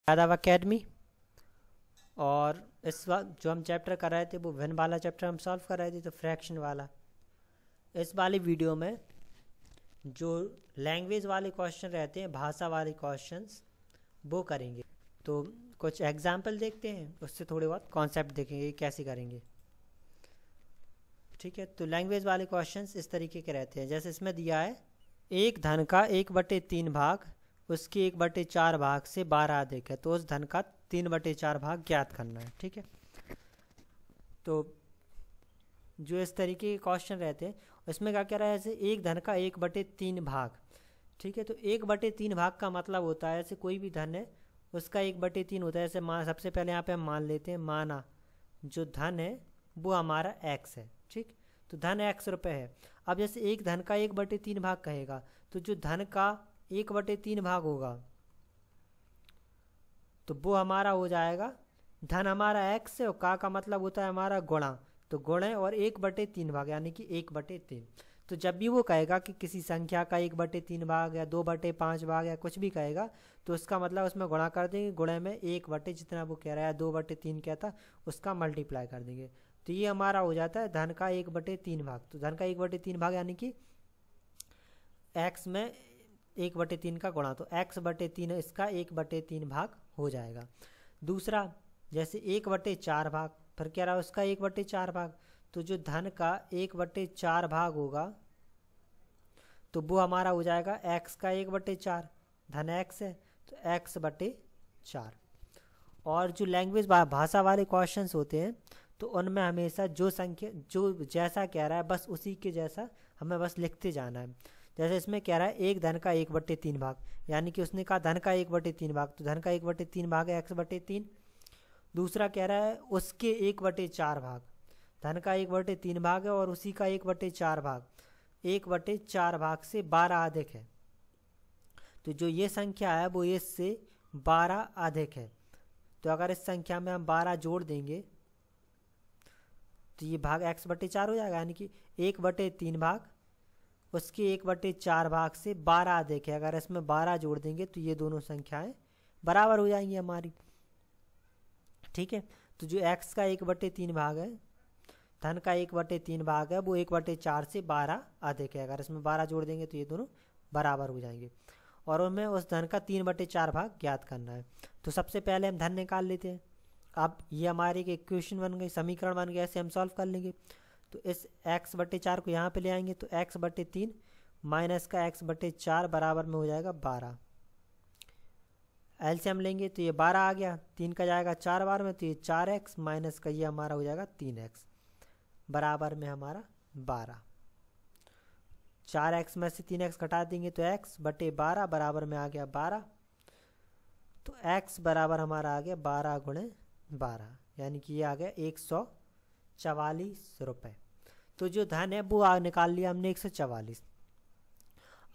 Yadav academy. और इस वक्त जो हम चैप्टर कर रहे थे वो वन वाला चैप्टर हम सॉल्व कर रहे थे, तो फ्रैक्शन वाला। इस वाली वीडियो में जो लैंग्वेज वाले क्वेश्चन रहते हैं, भाषा वाले क्वेश्चंस, वो करेंगे। तो कुछ एग्जाम्पल देखते हैं, उससे थोड़े बहुत कॉन्सेप्ट देखेंगे कैसे करेंगे। ठीक है, तो लैंग्वेज वाले क्वेश्चंस इस तरीके के रहते हैं। जैसे इसमें दिया है एक धन का 1/3 भाग उसके 1/4 भाग से 12 अधिक है, तो उस धन का 3/4 भाग ज्ञात करना है। ठीक है, तो जो इस तरीके के क्वेश्चन रहते हैं उसमें क्या कह रहा है, जैसे एक धन का 1/3 भाग। ठीक है, तो 1/3 भाग का मतलब होता है, जैसे कोई भी धन है उसका 1/3 होता है। जैसे सबसे पहले यहाँ पे हम मान लेते हैं, माना जो धन है वो हमारा x है। ठीक, तो धन x रुपये है। अब जैसे एक धन का 1/3 भाग कहेगा, तो जो धन का 1/3 भाग होगा तो वो हमारा हो जाएगा, धन हमारा x है और का मतलब होता है हमारा गुणा, तो गुणे और 1/3 भाग यानी कि 1/3। तो जब भी वो कहेगा कि किसी संख्या का 1/3 भाग या 2/5 भाग या कुछ भी कहेगा, तो उसका मतलब उसमें गुणा कर देंगे, गुणे में 1 जितना वो कह रहा है 2/3 कहता उसका मल्टीप्लाई कर देंगे, तो ये हमारा हो जाता है धन का 1/3 भाग। तो धन का 1/3 भाग यानी कि x में 1/3 का गुणा, तो x/3 इसका 1/3 भाग हो जाएगा। दूसरा जैसे 1/4 भाग, फिर क्या रहा उसका 1/4 भाग, तो जो धन का 1/4 भाग होगा तो वो हमारा हो जाएगा x का 1/4, धन x है तो x/4। और जो लैंग्वेज भाषा वाले क्वेश्चंस होते हैं तो उनमें हमेशा जो संख्या जो जैसा कह रहा है बस उसी के जैसा हमें बस लिखते जाना है। जैसे इसमें कह रहा है एक धन का 1/3 भाग, यानी कि उसने कहा धन का 1/3 भाग, तो धन का 1/3 भाग है x/3। दूसरा कह रहा है उसके 1/4 भाग, धन का 1/3 भाग है और उसी का 1/4 भाग, 1/4 भाग से 12 अधिक है, तो जो ये संख्या है वो इससे 12 अधिक है। तो अगर इस संख्या में हम 12 जोड़ देंगे तो ये भाग x/4 हो जाएगा, यानी कि 1/3 भाग उसके 1/4 भाग से 12 अधिक है। अगर इसमें 12 जोड़ देंगे तो ये दोनों संख्याएं बराबर हो जाएंगी हमारी। ठीक है, तो जो x का 1/3 भाग है, धन का 1/3 भाग है, वो 1/4 से 12 अधिक है। अगर इसमें 12 जोड़ देंगे तो ये दोनों बराबर हो जाएंगे और उनमें उस धन का 3/4 भाग ज्ञात करना है। तो सबसे पहले हम धन निकाल लेते हैं। अब ये हमारी एक इक्वेशन बन गई, समीकरण बन गया, ऐसे हम सॉल्व कर लेंगे। तो इस x/4 को यहाँ पे ले आएंगे तो x/3 माइनस का x/4 बराबर में हो जाएगा 12। एलसीएम लेंगे तो ये 12 आ गया, 3 का जाएगा 4 बार में, तो ये 4x माइनस का ये हमारा हो जाएगा 3x बराबर में हमारा 12। 4x में से 3x घटा देंगे तो x/12 बराबर में आ गया 12। तो x बराबर हमारा आ गया 12 × 12, यानी कि ये आ गया 144 रुपये। तो जो धन है वो निकाल लिया हमने 144।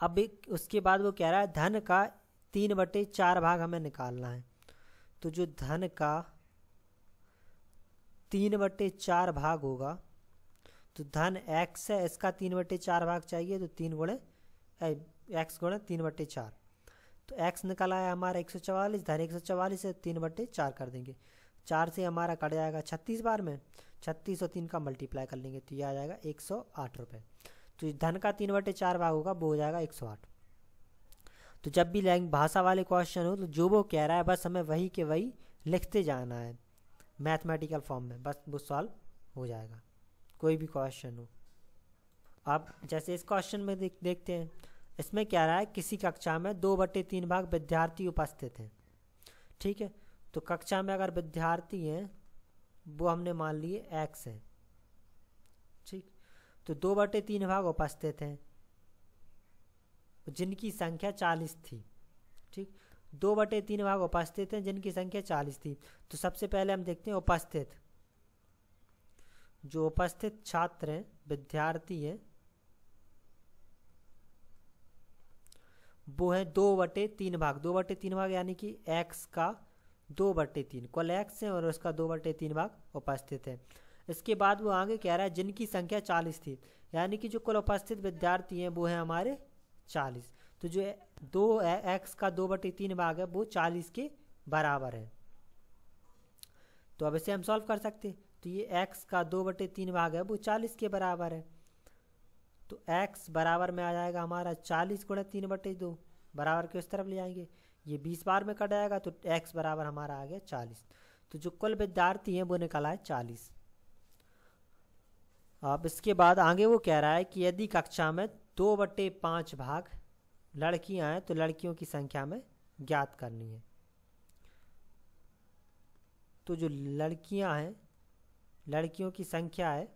अब उसके बाद वो कह रहा है धन का 3/4 भाग हमें निकालना है। तो जो धन का 3/4 भाग होगा, तो धन x है इसका 3/4 भाग चाहिए, तो 3 × x × 3/4, तो x निकल आया हमारा 144, धन 144 से 3/4 कर देंगे, 4 से हमारा कट जाएगा 36 बार में, 36 और 3 का मल्टीप्लाई कर लेंगे तो ये आ जाएगा 108 रुपये। तो धन का 3/4 भाग होगा वो हो जाएगा 108। तो जब भी भाषा वाले क्वेश्चन हो तो जो वो कह रहा है बस हमें वही के वही लिखते जाना है मैथमेटिकल फॉर्म में, बस वो सॉल्व हो जाएगा कोई भी क्वेश्चन हो। अब जैसे इस क्वेश्चन में देखते हैं, इसमें क्या रहा है किसी कक्षा में 2/3 भाग विद्यार्थी उपस्थित हैं। ठीक है, तो कक्षा में अगर विद्यार्थी हैं वो हमने मान लिए x है। ठीक, तो 2/3 भाग उपस्थित हैं जिनकी संख्या 40 थी। ठीक, 2/3 भाग उपस्थित हैं जिनकी संख्या 40 थी। तो सबसे पहले हम देखते हैं उपस्थित, जो उपस्थित छात्र हैं, विद्यार्थी हैं, वो है 2/3 भाग। 2/3 भाग यानी कि x का 2/3, कुल x है और उसका 2/3 भाग उपस्थित है। इसके बाद वो आगे कह रहा है जिनकी संख्या 40 थी, यानी कि जो कुल उपस्थित विद्यार्थी हैं वो है हमारे 40। तो जो 2x का 2/3 भाग है वो 40 के बराबर है। तो अब इसे हम सॉल्व कर सकते हैं। तो ये x का 2/3 भाग है वो 40 के बराबर है। तो x बराबर में आ जाएगा हमारा 40 गुणा 3/2, बराबर के उस तरफ ले जाएंगे, ये 20 बार में कट जाएगा तो x बराबर हमारा आ गया 40। तो जो कुल विद्यार्थी हैं वो निकला है 40। अब इसके बाद आगे वो कह रहा है कि यदि कक्षा में 2/5 भाग लड़कियां हैं तो लड़कियों की संख्या में ज्ञात करनी है। तो जो लड़कियां हैं, लड़कियों की संख्या है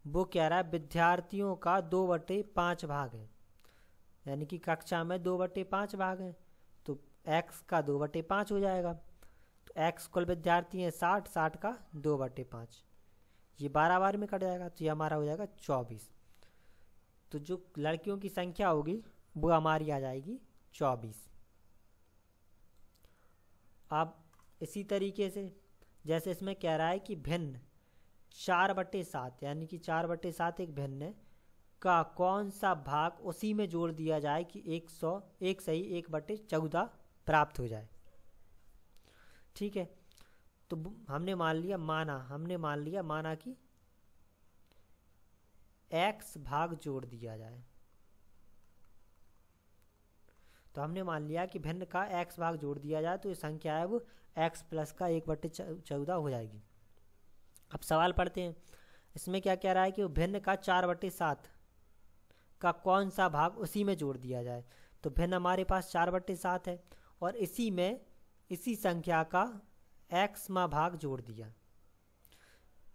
वो कह रहा है विद्यार्थियों का 2/5 भाग है, यानी कि कक्षा में 2/5 भाग हैं तो x का 2/5 हो जाएगा। तो x कुल विद्यार्थी हैं 60, 60 का 2/5, ये 12 बार में कट जाएगा तो ये हमारा हो जाएगा 24। तो जो लड़कियों की संख्या होगी वो हमारी आ जाएगी 24। अब इसी तरीके से जैसे इसमें कह रहा है कि भिन्न 4/7, यानी कि 4/7 एक भिन्न का कौन सा भाग उसी में जोड़ दिया जाए कि 1 सही 1/14 प्राप्त हो जाए। ठीक है, तो हमने मान लिया माना कि x भाग जोड़ दिया जाए। तो हमने मान लिया कि भिन्न का x भाग जोड़ दिया जाए तो ये संख्या है वो x प्लस का 1/14 हो जाएगी। अब सवाल पढ़ते हैं, इसमें क्या कह रहा है कि वो भिन्न का 4/7 का कौन सा भाग उसी में जोड़ दिया जाए। तो भिन्न हमारे पास 4/7 है और इसी संख्या का xवां भाग जोड़ दिया।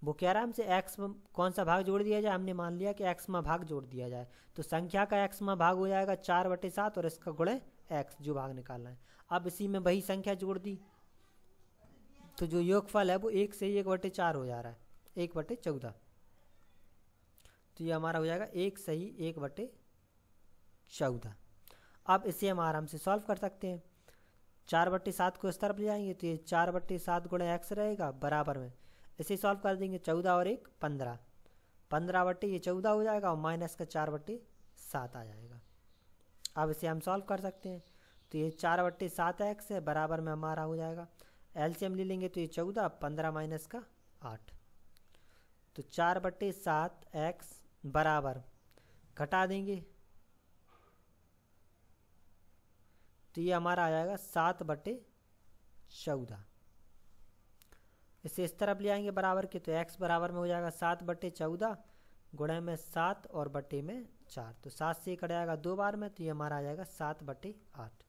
वो कह रहा है हमसे x कौन सा भाग जोड़ दिया जाए, हमने मान लिया कि xवां भाग जोड़ दिया जाए। तो संख्या का xवां भाग हो जाएगा 4/7 और इसका गुणे x जो भाग निकालना है। अब इसी में वही संख्या जोड़ दी तो जो योगफल है वो 1 से 1/4 हो जा रहा है, 1/14। तो ये हमारा हो जाएगा 1 सही 1/14। अब इसे हम आराम से सॉल्व कर सकते हैं। 4/7 को इस तरफ ले जाएंगे तो ये 4/7 गुणा x रहेगा, बराबर में इसे सॉल्व कर देंगे, 14 और 1 15, 15/14 हो जाएगा और माइनस का 4/7 आ जाएगा। अब इसे हम सॉल्व कर सकते हैं। तो ये 4/7 x है, बराबर में हमारा हो जाएगा, एलसीएम ले लेंगे तो ये 14, 15 माइनस का 8। तो 4/7 x बराबर घटा देंगे तो ये हमारा आ जाएगा 7/14। इसे इस तरफ ले आएंगे बराबर के, तो x बराबर में हो जाएगा 7/14 गुणे में 7 और बटे में 4। तो 7 से कट जाएगा 2 बार में तो ये हमारा आ जाएगा 7/8।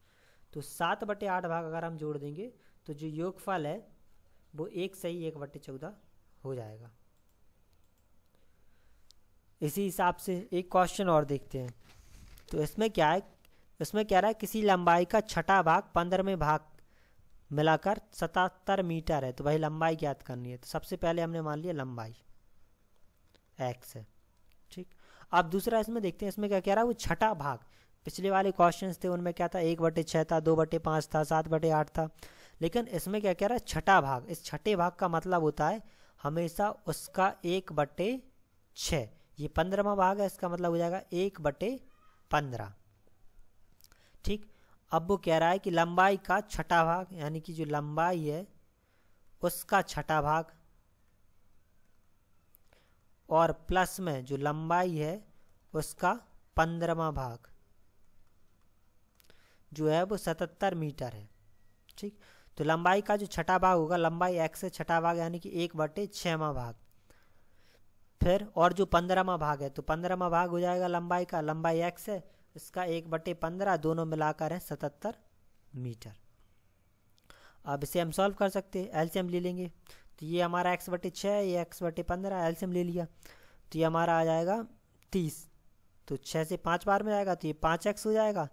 तो 7/8 भाग अगर हम जोड़ देंगे तो जो योगफल है वो 1 सही 1/14 हो जाएगा। इसी हिसाब से एक क्वेश्चन और देखते हैं। तो इसमें क्या है, इसमें कह रहा है किसी लंबाई का छठा भाग 15वें भाग मिलाकर 77 मीटर है, तो भाई लंबाई ज्ञात करनी है। तो सबसे पहले हमने मान लिया लंबाई x है। ठीक, अब दूसरा इसमें देखते हैं, इसमें क्या कह रहा है वो छठा भाग। पिछले वाले क्वेश्चंस थे उनमें क्या था 1/6 था, 2/5 था, 7/8 था, लेकिन इसमें क्या कह रहा है छठा भाग। इस छठे भाग का मतलब होता है हमेशा उसका 1/6। ये 15वां भाग है, इसका मतलब हो जाएगा 1/15। ठीक, अब वो कह रहा है कि लंबाई का छठा भाग, यानी कि जो लंबाई है उसका छठा भाग और प्लस में जो लंबाई है उसका 15वां भाग जो है वो 77 मीटर है। ठीक, तो लंबाई का जो छठा भाग होगा, लंबाई x है, छठा भाग यानी कि 1/6वां भाग। फिर और जो 15वां भाग है तो 15वां भाग हो जाएगा लंबाई का, लंबाई x है, इसका 1/15, दोनों मिलाकर है 77 मीटर। अब इसे हम सॉल्व कर सकते हैं, एलसीएम ले लेंगे। तो ये हमारा x/6 है, ये x/15, एलसीएम ले लिया तो ये हमारा आ जाएगा 30। तो 6 से 5 बार में आएगा तो ये 5x हो जाएगा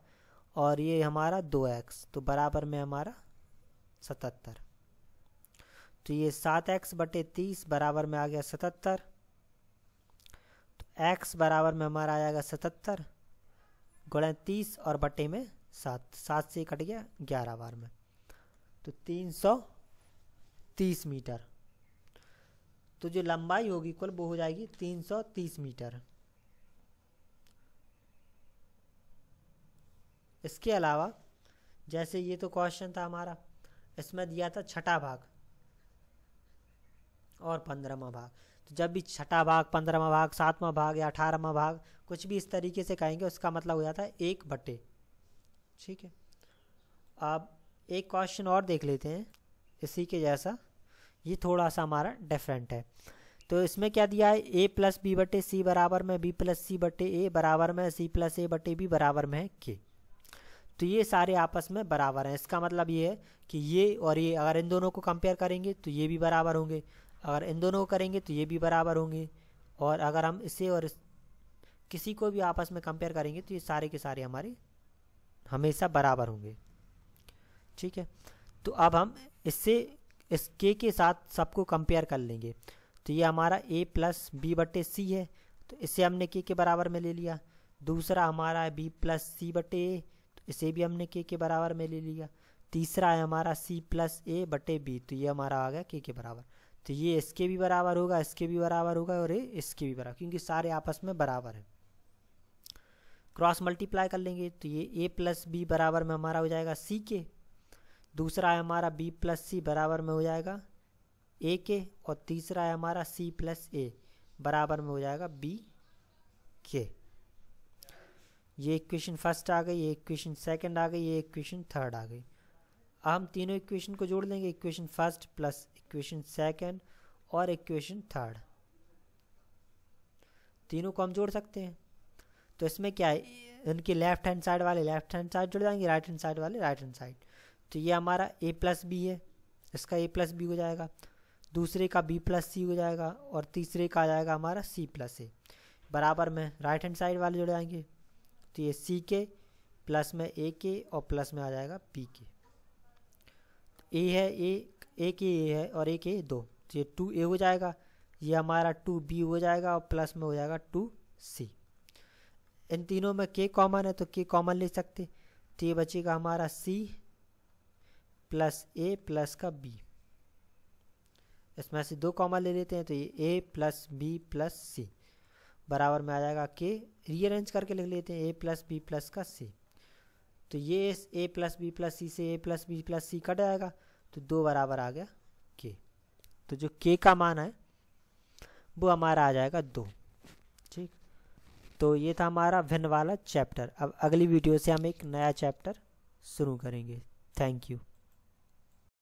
और ये हमारा 2x, तो बराबर में हमारा 77। तो ये 7x/30 बराबर में आ गया 77। तो x बराबर में हमारा आ जाएगा 77 गुणा 30 और बटे में 7, 7 से कट गया 11 बार में, तो 330 मीटर। तो जो लंबाई होगी कुल वो हो जाएगी 330 मीटर। इसके अलावा जैसे ये तो क्वेश्चन था हमारा, इसमें दिया था छठा भाग और 15वां भाग। तो जब भी छठा भाग, 15वां भाग, 7वां भाग या 18वां भाग कुछ भी इस तरीके से कहेंगे उसका मतलब हो जाता है 1/। ठीक है, अब एक क्वेश्चन और देख लेते हैं इसी के जैसा, ये थोड़ा सा हमारा डिफरेंट है। तो इसमें क्या दिया है, a प्लस बी बटे सी बराबर में b प्लस सी बटे ए बराबर में c प्लस ए बटे बी बराबर में है k। तो ये सारे आपस में बराबर हैं, इसका मतलब ये है कि ये और ये अगर इन दोनों को कंपेयर करेंगे तो ये भी बराबर होंगे, अगर इन दोनों को करेंगे तो ये भी बराबर होंगे, और अगर हम इसे और किसी को भी आपस में कंपेयर करेंगे तो ये सारे के सारे हमारे हमेशा बराबर होंगे। ठीक है, तो अब हम इससे इस k के साथ सबको कंपेयर कर लेंगे। तो ये हमारा a प्लस बी बटे सी है, तो इसे हमने k के बराबर में ले लिया। दूसरा हमारा है b प्लस सी बटे ए, तो इसे भी हमने k के बराबर में ले लिया। तीसरा है हमारा c प्लस ए बटे बी, तो ये हमारा आ गया k के बराबर। तो ये इसके भी बराबर होगा, इसके भी बराबर होगा और ये इसके भी बराबर, क्योंकि सारे आपस में बराबर हैं। क्रॉस मल्टीप्लाई कर लेंगे तो ये a प्लस बी बराबर में हमारा हो जाएगा c के, दूसरा है हमारा b प्लस सी बराबर में हो जाएगा a के, और तीसरा है हमारा c प्लस ए बराबर में हो जाएगा b के। ये इक्वेशन फर्स्ट आ गई, ये इक्वेशन सेकंड आ गई, ये इक्वेशन थर्ड आ गई। अब हम तीनों इक्वेशन को जोड़ देंगे, equation first plus equation second और इक्वेशन थर्ड, तीनों को हम जोड़ सकते हैं। तो इसमें क्या है, इनके लेफ्ट हैंड साइड वाले लेफ्ट हैंड साइड जुड़ जाएंगे, राइट हैंड साइड वाले राइट हैंड साइड। तो ये हमारा a प्लस बी है, इसका a प्लस बी हो जाएगा, दूसरे का b प्लस सी हो जाएगा, और तीसरे का आ जाएगा हमारा c प्लस ए बराबर में राइट हैंड साइड वाले जुड़ जाएंगे। तो ये c के प्लस में a के और प्लस में आ जाएगा b के। तो a है a के a है और a के 2, तो ये 2a हो जाएगा, ये हमारा 2b हो जाएगा और प्लस में हो जाएगा 2c। इन तीनों में k कॉमन है तो k कॉमन ले सकते, तो ये बचेगा हमारा c प्लस a प्लस का b, इसमें से 2 कॉमन ले लेते हैं तो ये a plus B plus c बराबर में आ जाएगा k। रीअरेंज करके लिख लेते हैं a प्लस बी प्लस का c, तो ये a plus B plus C से a plus B plus C cut जाएगा, तो 2 बराबर आ गया k। तो जो k का मान है वो हमारा आ जाएगा 2। ठीक, तो ये था हमारा भिन्न वाला चैप्टर। अब अगली वीडियो से हम एक नया चैप्टर शुरू करेंगे। Thank you.